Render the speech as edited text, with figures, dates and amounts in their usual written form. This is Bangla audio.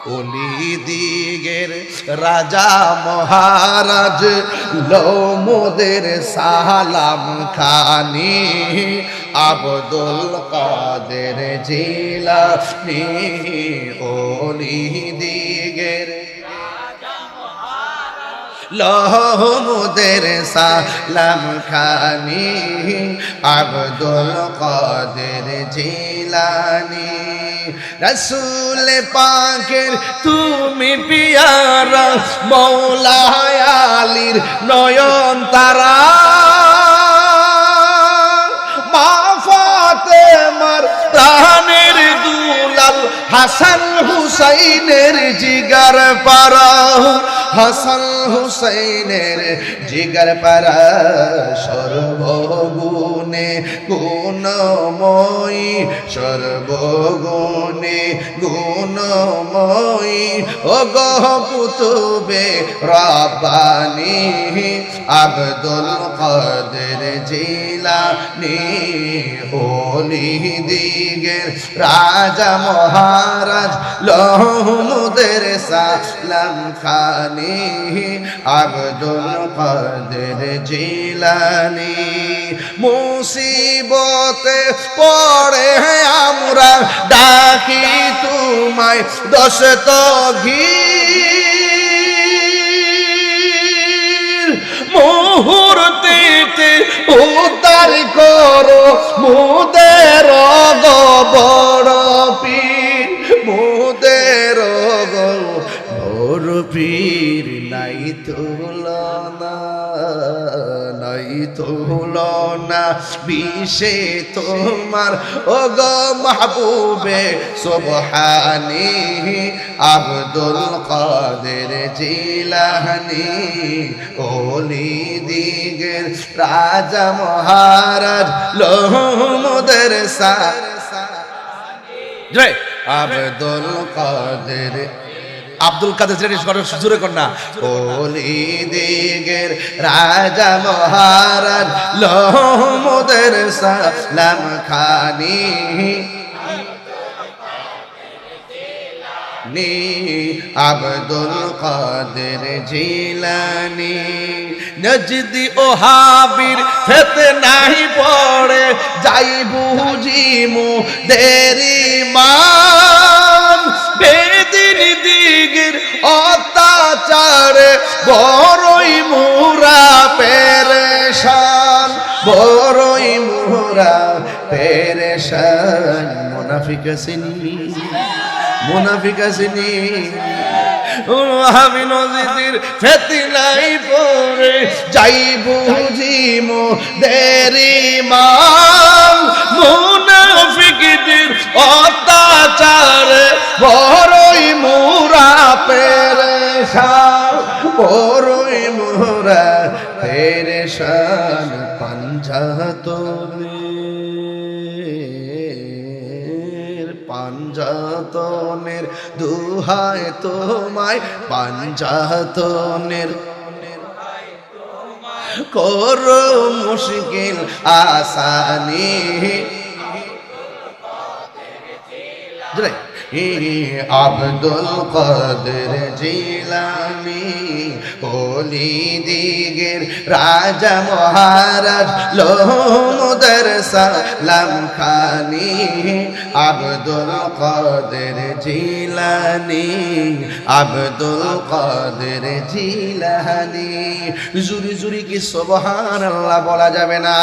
ওলি দিগের রাজা মহারাজ লোমদের সালাম খানি আব্দুল কাদের জিলানী ওলি দিগের লোমদের সালাম খানি আব্দুল কাদের জিলানী রসুল পাকের তুমি পিয়ারা মৌলা আলীর নয়ন তারা মা ফাতেমার প্রাণের দুলাল হাসান হুসাইনের জিগার পারা হাসান হুসাইনের জিগার পারা সর্বগুণে গুণময়ী সর্বগুণে গুণময়ী ও গো কুতুবে রব্বানী আব্দুল কাদের জিলানী ওলি দিগের রাজা মহারাজ লোমদের সালাম খানি আব্দুল কাদের জিলানী মুসিবতে পড়ে আমরা ডাকি তোমায় দশত ঘির মুহূর্তে উদ্ধার করো মুদের বড় পীর মুদের বড় পীর নাই তুলনা নাই তুলনা বিষে তোমার ও গো মাহবুবে সুবহানী আব্দুল কাদের জিলানী ওলি দিগের রাজা মহারাজ লোমদের জয় আব্দুল কাদের আব্দুল কাদের জোরে কর না ওলি দিগের রাজা মহারাজ লোমদের সালাম খানি আব্দুল কাদের জিলানী নজদি ও হাবির ফিতনায় পড়ে যাই বুঝিমু দেরি মান বেদিন দিগের অত্যাচারে বড়ই মুরা পেরেশান বড়ই মুরা পেরেশান মুনাফিক আসেনি মুনাফিক আসেনি আমি নজিদের ফিতনায় পড়ে যাই বুঝিমু দেরি মান মুনাফিকদের অত্যাচারে বড়ই মুরা পেরেশান বড়ই মুরা পেরেশান পাঞ্জাতনের দুহায় তোমায় পাঞ্জাতনের করো মুশকিল আসানি আব্দুল কাদের জিলানী ওলি দিগের রাজা মহারাজ লোমদের সালাম খানি আব্দুল কাদের জিলানী আব্দুল কাদের জিলানী জুরি জুরি কি সুবহানাল্লাহ বলা যাবে না।